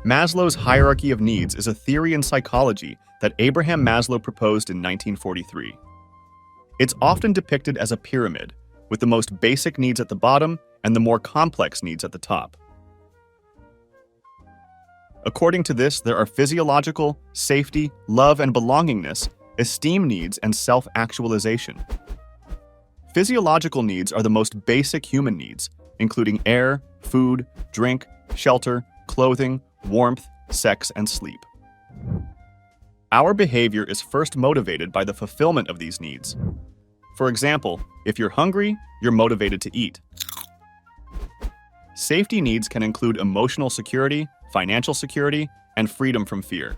Maslow's hierarchy of needs is a theory in psychology that Abraham Maslow proposed in 1943. It's often depicted as a pyramid, with the most basic needs at the bottom and the more complex needs at the top. According to this, there are physiological, safety, love and belongingness, esteem needs, and self-actualization. Physiological needs are the most basic human needs, including air, food, drink, shelter, clothing, warmth, sex, and sleep. Our behavior is first motivated by the fulfillment of these needs. For example, if you're hungry, you're motivated to eat. Safety needs can include emotional security, financial security, and freedom from fear.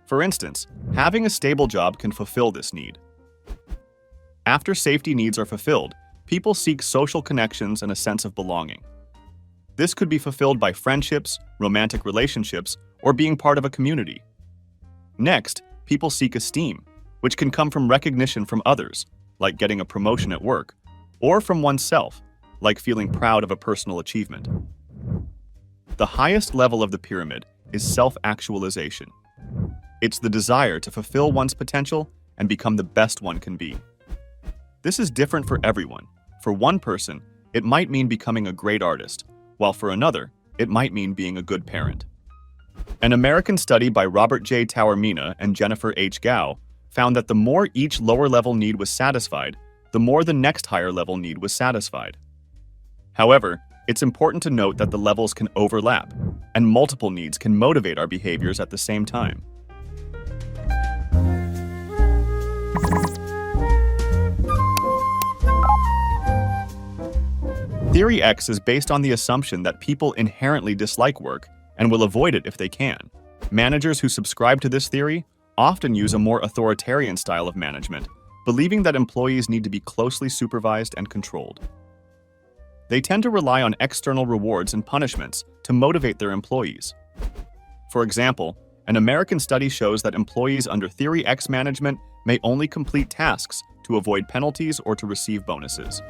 For instance, having a stable job can fulfill this need. After safety needs are fulfilled, people seek social connections and a sense of belonging. This could be fulfilled by friendships, romantic relationships, or being part of a community. Next, people seek esteem, which can come from recognition from others, like getting a promotion at work, or from oneself, like feeling proud of a personal achievement. The highest level of the pyramid is self-actualization. It's the desire to fulfill one's potential and become the best one can be. This is different for everyone. For one person, it might mean becoming a great artist, while for another, it might mean being a good parent. An American study by Robert J. Taormina and Jennifer H. Gao found that the more each lower-level need was satisfied, the more the next higher-level need was satisfied. However, it's important to note that the levels can overlap, and multiple needs can motivate our behaviors at the same time. Theory X is based on the assumption that people inherently dislike work and will avoid it if they can. Managers who subscribe to this theory often use a more authoritarian style of management, believing that employees need to be closely supervised and controlled. They tend to rely on external rewards and punishments to motivate their employees. For example, an American study shows that employees under Theory X management may only complete tasks to avoid penalties or to receive bonuses.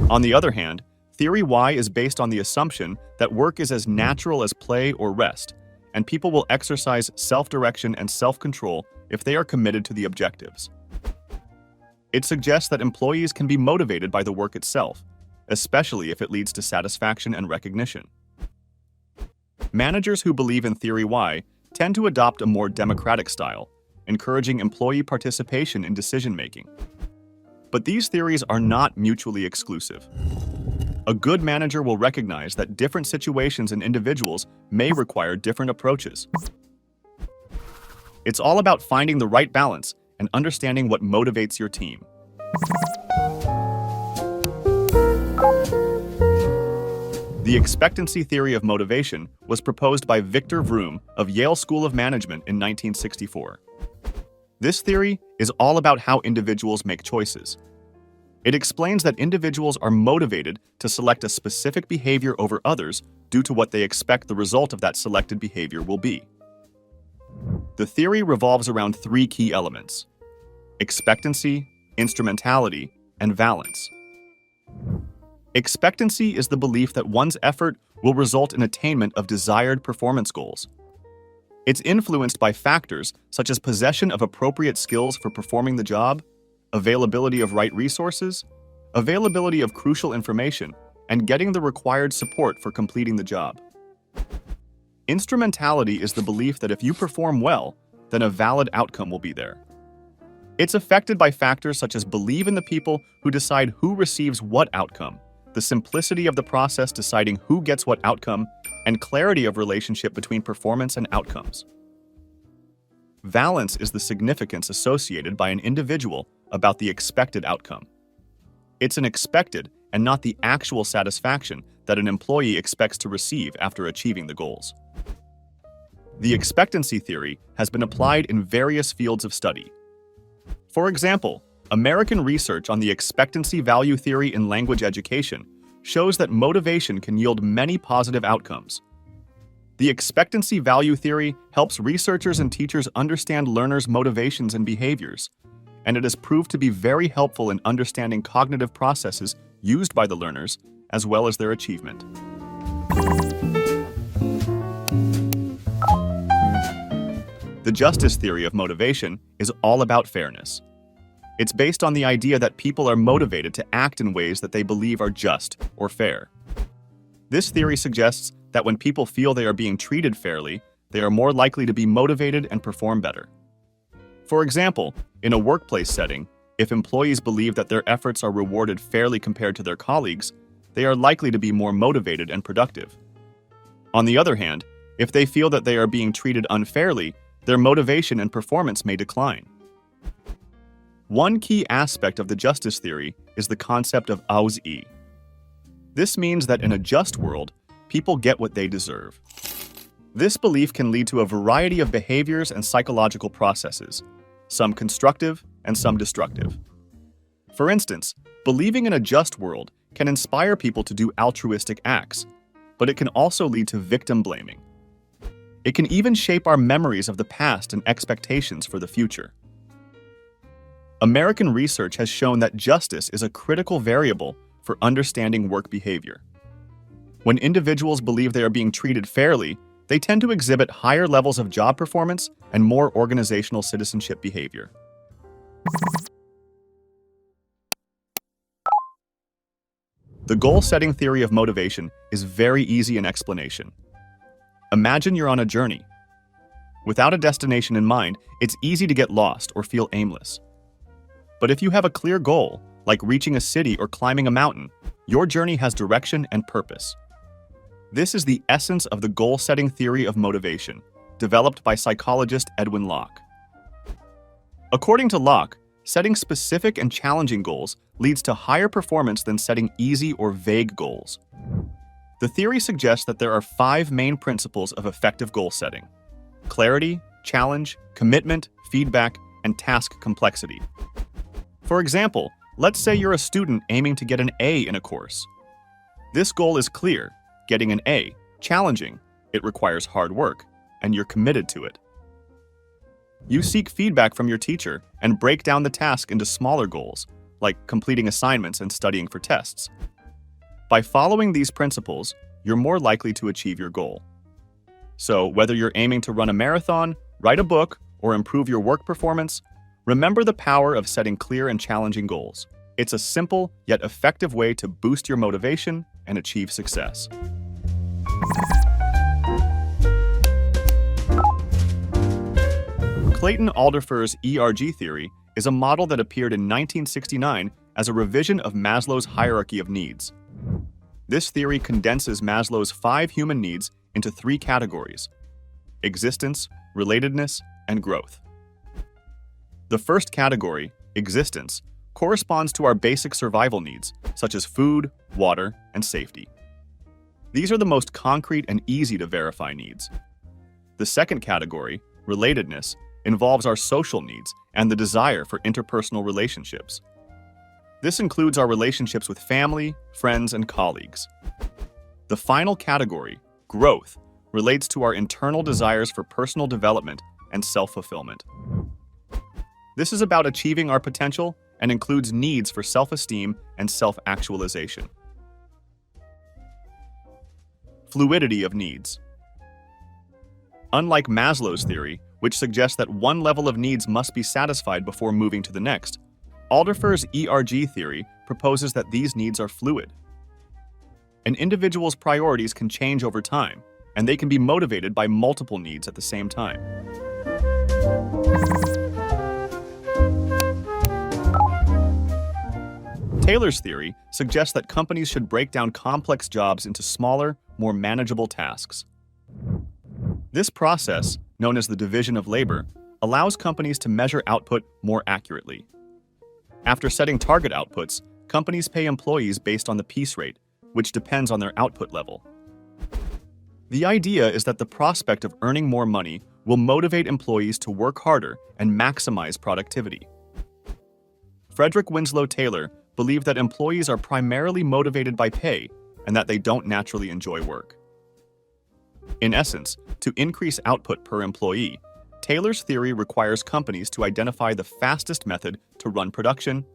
On the other hand, Theory Y is based on the assumption that work is as natural as play or rest, and people will exercise self-direction and self-control if they are committed to the objectives. It suggests that employees can be motivated by the work itself, especially if it leads to satisfaction and recognition. Managers who believe in Theory Y tend to adopt a more democratic style, encouraging employee participation in decision-making. But these theories are not mutually exclusive. A good manager will recognize that different situations and individuals may require different approaches. It's all about finding the right balance and understanding what motivates your team. The expectancy theory of motivation was proposed by Victor Vroom of Yale School of Management in 1964. This theory is all about how individuals make choices. It explains that individuals are motivated to select a specific behavior over others due to what they expect the result of that selected behavior will be. The theory revolves around three key elements: expectancy, instrumentality, and valence. Expectancy is the belief that one's effort will result in attainment of desired performance goals. It's influenced by factors such as possession of appropriate skills for performing the job, availability of right resources, availability of crucial information, and getting the required support for completing the job. Instrumentality is the belief that if you perform well, then a valid outcome will be there. It's affected by factors such as belief in the people who decide who receives what outcome, the simplicity of the process deciding who gets what outcome, and clarity of relationship between performance and outcomes. Valence is the significance associated by an individual about the expected outcome. It's an expected and not the actual satisfaction that an employee expects to receive after achieving the goals. The expectancy theory has been applied in various fields of study. For example, American research on the expectancy value theory in language education shows that motivation can yield many positive outcomes. The expectancy value theory helps researchers and teachers understand learners' motivations and behaviors. and it has proved to be very helpful in understanding cognitive processes used by the learners, as well as their achievement. The justice theory of motivation is all about fairness. It's based on the idea that people are motivated to act in ways that they believe are just or fair. This theory suggests that when people feel they are being treated fairly, they are more likely to be motivated and perform better. For example, in a workplace setting, if employees believe that their efforts are rewarded fairly compared to their colleagues, they are likely to be more motivated and productive. On the other hand, if they feel that they are being treated unfairly, their motivation and performance may decline. One key aspect of the justice theory is the concept of Ausgleich. This means that in a just world, people get what they deserve. This belief can lead to a variety of behaviors and psychological processes, some constructive and some destructive. For instance, believing in a just world can inspire people to do altruistic acts, but it can also lead to victim blaming. It can even shape our memories of the past and expectations for the future. American research has shown that justice is a critical variable for understanding work behavior. When individuals believe they are being treated fairly, they tend to exhibit higher levels of job performance and more organizational citizenship behavior. The goal-setting theory of motivation is very easy in explanation. Imagine you're on a journey. Without a destination in mind, it's easy to get lost or feel aimless. But if you have a clear goal, like reaching a city or climbing a mountain, your journey has direction and purpose. This is the essence of the goal-setting theory of motivation, developed by psychologist Edwin Locke. According to Locke, setting specific and challenging goals leads to higher performance than setting easy or vague goals. The theory suggests that there are 5 main principles of effective goal setting: clarity, challenge, commitment, feedback, and task complexity. For example, let's say you're a student aiming to get an A in a course. This goal is clear: getting an A, challenging, it requires hard work, and you're committed to it. You seek feedback from your teacher and break down the task into smaller goals, like completing assignments and studying for tests. By following these principles, you're more likely to achieve your goal. So, whether you're aiming to run a marathon, write a book, or improve your work performance, remember the power of setting clear and challenging goals. It's a simple yet effective way to boost your motivation and achieve success. Clayton Alderfer's Erg theory is a model that appeared in 1969 as a revision of Maslow's hierarchy of needs. This theory condenses Maslow's 5 human needs into 3 categories: existence, relatedness, and growth. The first category, existence, corresponds to our basic survival needs, such as food, water, and safety. These are the most concrete and easy to verify needs. The second category, relatedness, involves our social needs and the desire for interpersonal relationships. This includes our relationships with family, friends, and colleagues. The final category, growth, relates to our internal desires for personal development and self-fulfillment. This is about achieving our potential and includes needs for self-esteem and self-actualization. Fluidity of needs. Unlike Maslow's theory, which suggests that one level of needs must be satisfied before moving to the next, Alderfer's Erg theory proposes that these needs are fluid. An individual's priorities can change over time, and they can be motivated by multiple needs at the same time. Taylor's theory suggests that companies should break down complex jobs into smaller, more manageable tasks. This process, known as the division of labor, allows companies to measure output more accurately. After setting target outputs, companies pay employees based on the piece rate, which depends on their output level. The idea is that the prospect of earning more money will motivate employees to work harder and maximize productivity. Frederick Winslow Taylor believed that employees are primarily motivated by pay and that they don't naturally enjoy work. In essence, to increase output per employee, Taylor's theory requires companies to identify the fastest method to run production,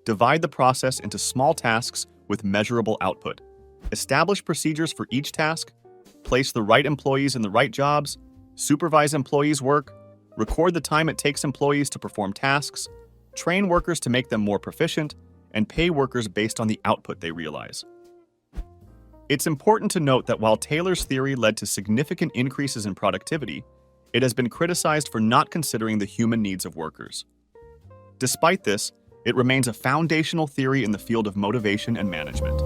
divide the process into small tasks with measurable output, establish procedures for each task, place the right employees in the right jobs, supervise employees' work, record the time it takes employees to perform tasks, train workers to make them more proficient, and pay workers based on the output they realize. It's important to note that while Taylor's theory led to significant increases in productivity, it has been criticized for not considering the human needs of workers. Despite this, it remains a foundational theory in the field of motivation and management.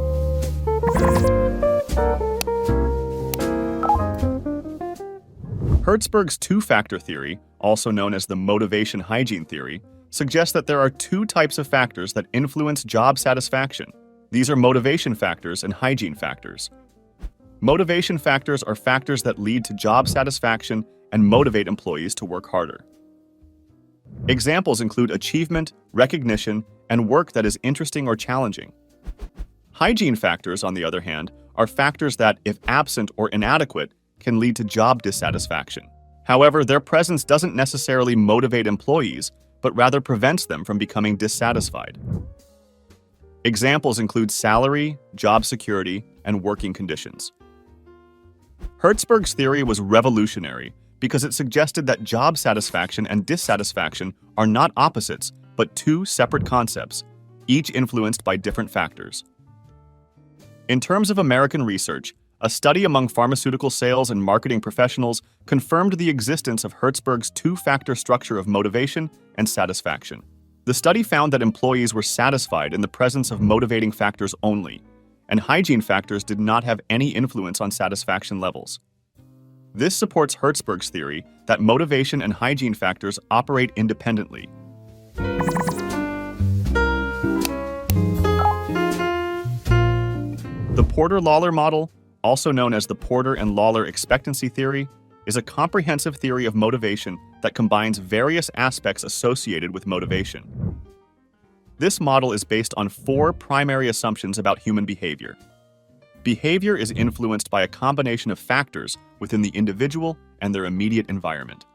Herzberg's two-factor theory, also known as the motivation hygiene theory, suggests that there are two types of factors that influence job satisfaction. These are motivation factors and hygiene factors. Motivation factors are factors that lead to job satisfaction and motivate employees to work harder. Examples include achievement, recognition, and work that is interesting or challenging. Hygiene factors, on the other hand, are factors that, if absent or inadequate, can lead to job dissatisfaction. However, their presence doesn't necessarily motivate employees, but rather prevents them from becoming dissatisfied. Examples include salary, job security, and working conditions. Herzberg's theory was revolutionary because it suggested that job satisfaction and dissatisfaction are not opposites, but two separate concepts, each influenced by different factors. In terms of American research, a study among pharmaceutical sales and marketing professionals confirmed the existence of Herzberg's two-factor structure of motivation and satisfaction. The study found that employees were satisfied in the presence of motivating factors only, and hygiene factors did not have any influence on satisfaction levels. This supports Herzberg's theory that motivation and hygiene factors operate independently. The Porter-Lawler Model, also known as the Porter and Lawler Expectancy Theory, is a comprehensive theory of motivation that combines various aspects associated with motivation. This model is based on four primary assumptions about human behavior. Behavior is influenced by a combination of factors within the individual and their immediate environment.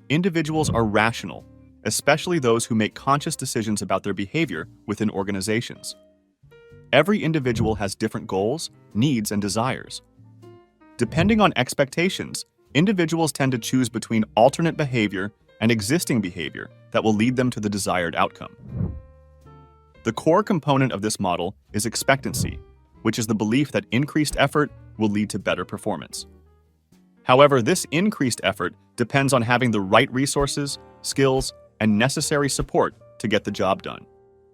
Individuals are rational, especially those who make conscious decisions about their behavior within organizations. Every individual has different goals, needs, and desires. Depending on expectations, individuals tend to choose between alternate behavior and existing behavior that will lead them to the desired outcome. The core component of this model is expectancy, which is the belief that increased effort will lead to better performance. However, this increased effort depends on having the right resources, skills, and necessary support to get the job done.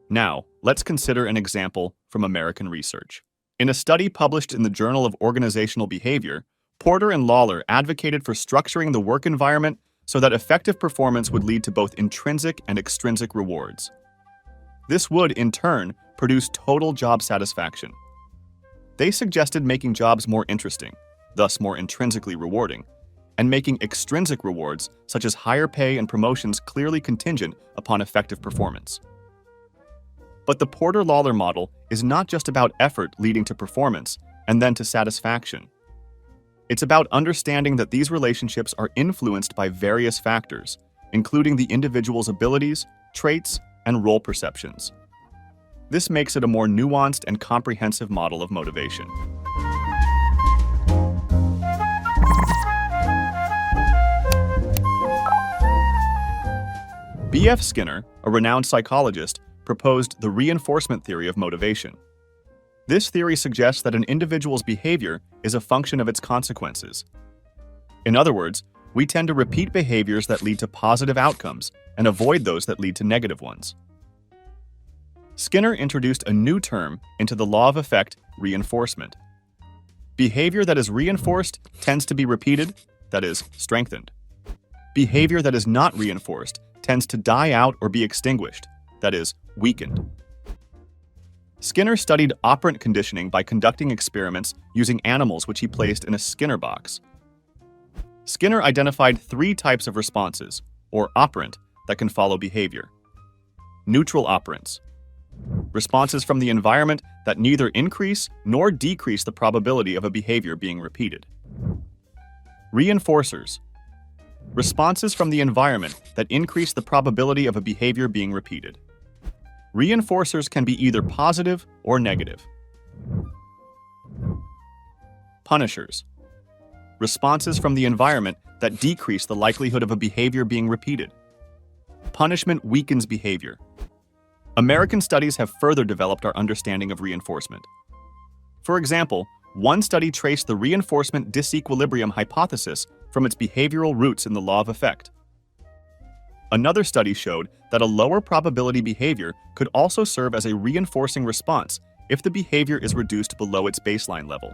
Now, let's consider an example from American research. In a study published in the Journal of Organizational Behavior, Porter and Lawler advocated for structuring the work environment so that effective performance would lead to both intrinsic and extrinsic rewards. This would, in turn, produce total job satisfaction. They suggested making jobs more interesting, thus more intrinsically rewarding, and making extrinsic rewards, such as higher pay and promotions, clearly contingent upon effective performance. But the Porter-Lawler model is not just about effort leading to performance and then to satisfaction. It's about understanding that these relationships are influenced by various factors, including the individual's abilities, traits, and role perceptions. This makes it a more nuanced and comprehensive model of motivation. B.F. Skinner, a renowned psychologist, proposed the reinforcement theory of motivation. This theory suggests that an individual's behavior is a function of its consequences. In other words, we tend to repeat behaviors that lead to positive outcomes and avoid those that lead to negative ones. Skinner introduced a new term into the law of effect, reinforcement. Behavior that is reinforced tends to be repeated, that is, strengthened. Behavior that is not reinforced tends to die out or be extinguished, that is, weakened. Skinner studied operant conditioning by conducting experiments using animals which he placed in a Skinner box. Skinner identified three types of responses, or operant, that can follow behavior. Neutral operants. Responses from the environment that neither increase nor decrease the probability of a behavior being repeated. Reinforcers. responses from the environment that increase the probability of a behavior being repeated. Reinforcers can be either positive or negative. Punishers. Responses from the environment that decrease the likelihood of a behavior being repeated. Punishment weakens behavior. American studies have further developed our understanding of reinforcement. For example, one study traced the reinforcement disequilibrium hypothesis from its behavioral roots in the law of effect. Another study showed that a lower probability behavior could also serve as a reinforcing response if the behavior is reduced below its baseline level.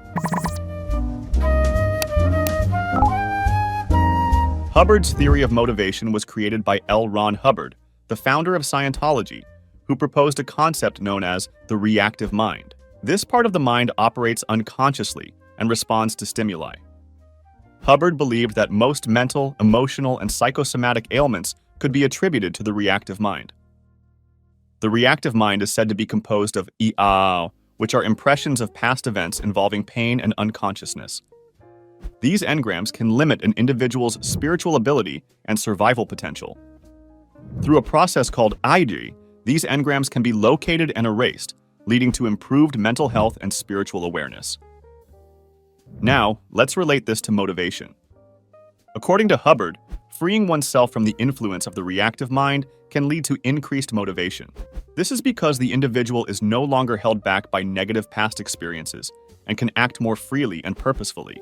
Hubbard's theory of motivation was created by L. Ron Hubbard, the founder of Scientology, who proposed a concept known as the reactive mind. This part of the mind operates unconsciously and responds to stimuli. Hubbard believed that most mental, emotional, and psychosomatic ailments could be attributed to the reactive mind. The reactive mind is said to be composed of "I-ao," which are impressions of past events involving pain and unconsciousness. These engrams can limit an individual's spiritual ability and survival potential. Through a process called ID, these engrams can be located and erased, leading to improved mental health and spiritual awareness. Now, let's relate this to motivation. According to Hubbard, freeing oneself from the influence of the reactive mind can lead to increased motivation. This is because the individual is no longer held back by negative past experiences and can act more freely and purposefully.